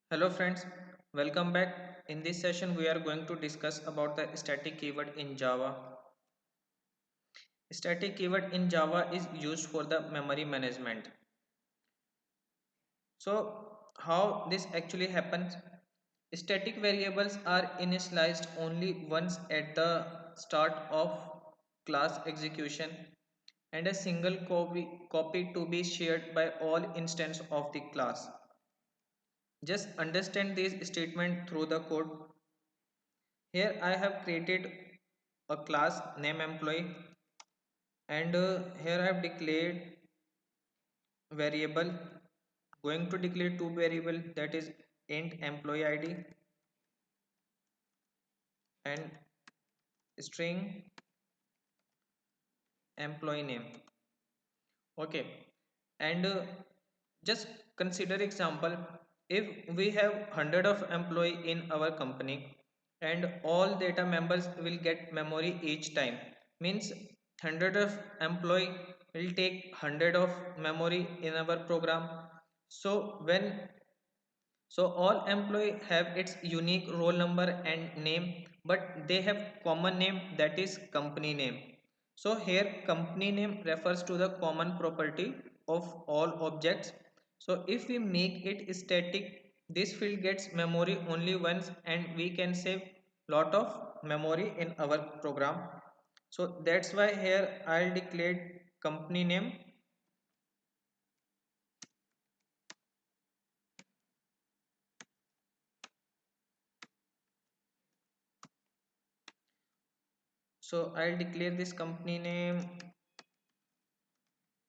Hello friends, welcome back. In this session we are going to discuss about the static keyword in Java. Static keyword in Java is used for the memory management. So how this actually happens? Static variables are initialized only once at the start of class execution and a single copy to be shared by all instances of the class. Just understand this statement through the code. Here I have created a class name employee and here I have declared variable going to declare two variable, that is int employee id and string employee name. Okay, and just consider example, if we have 100 of employee in our company and all data members will get memory each time, means 100 of employee will take 100 of memory in our program. So all employee have its unique roll number and name, but they have common name, that is company name. So here company name refers to the common property of all objects. So if we make it static, this field gets memory only once and we can save lot of memory in our program. So that's why here I'll declare company name. So I'll declare this company name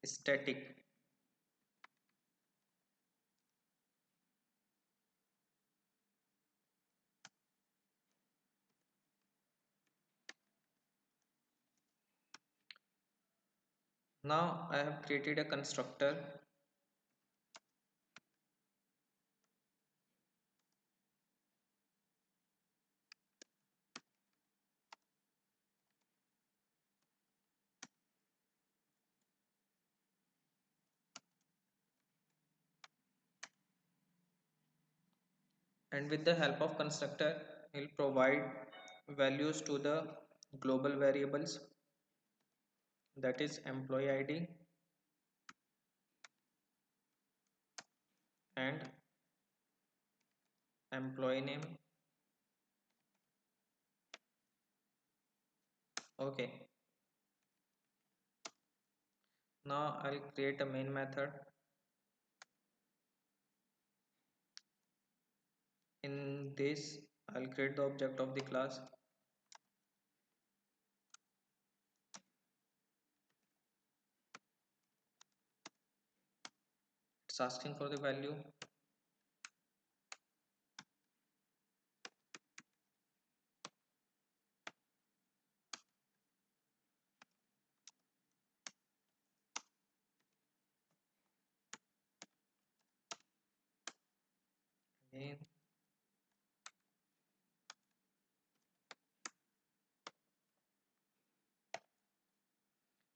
static. Now I have created a constructor, and with the help of constructor we'll provide values to the global variables, that is employee id and employee name. Okay, now I'll create a main method. In this I'll create the object of the class. It's asking for the value. Again,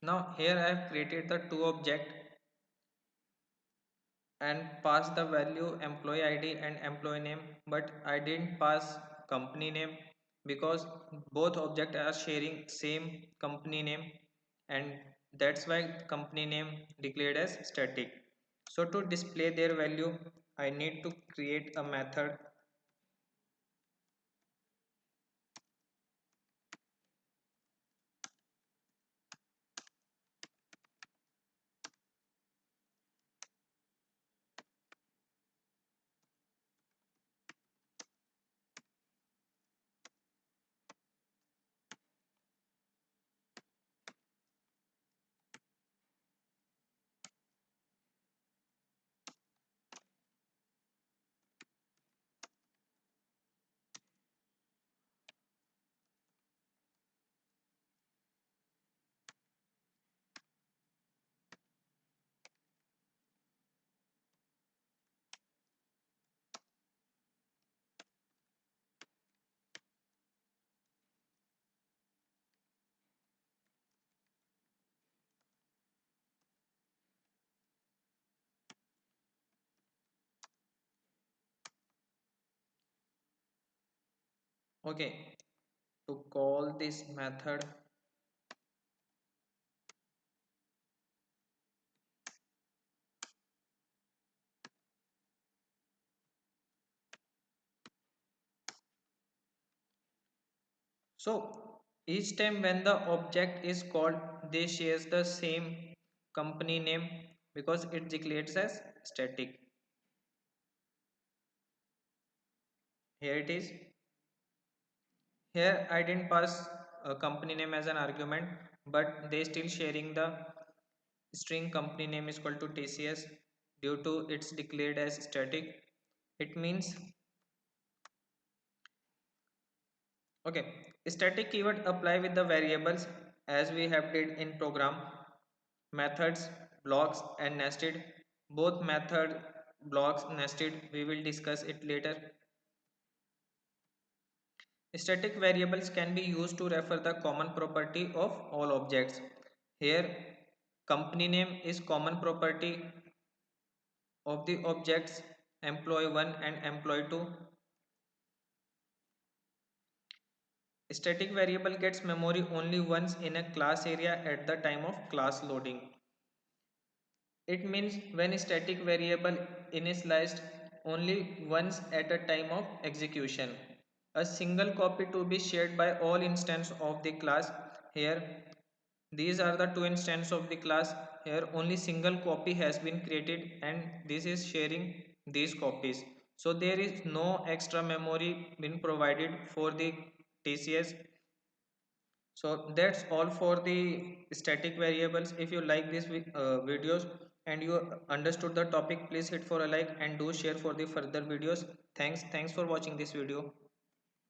now here I have created the two object and pass the value employee id and employee name, but I didn't pass company name because both objects are sharing same company name, and that's why company name declared as static. So to display their value I need to create a method. Okay, to call this method, so each time when the object is called, they shares the same company name because it declares as static. Here it is. Here I didn't pass a company name as an argument, but they still sharing the string company name is equal to TCS due to it's declared as static. It means, okay, static keyword apply with the variables as we have did in program, methods, blocks and nested. Both method, blocks, nested, we will discuss it later. Static variables can be used to refer the common property of all objects. Here, company name is common property of the objects employee 1 and employee 2. Static variable gets memory only once in a class area at the time of class loading. It means when static variable initialized only once at a time of execution. A single copy to be shared by all instances of the class. Here these are the two instances of the class. Here only single copy has been created and this is sharing these copies. So there is no extra memory been provided for the TCS. So that's all for the static variables. If you like these videos and you understood the topic, please hit for a like and do share for the further videos. Thanks for watching this video.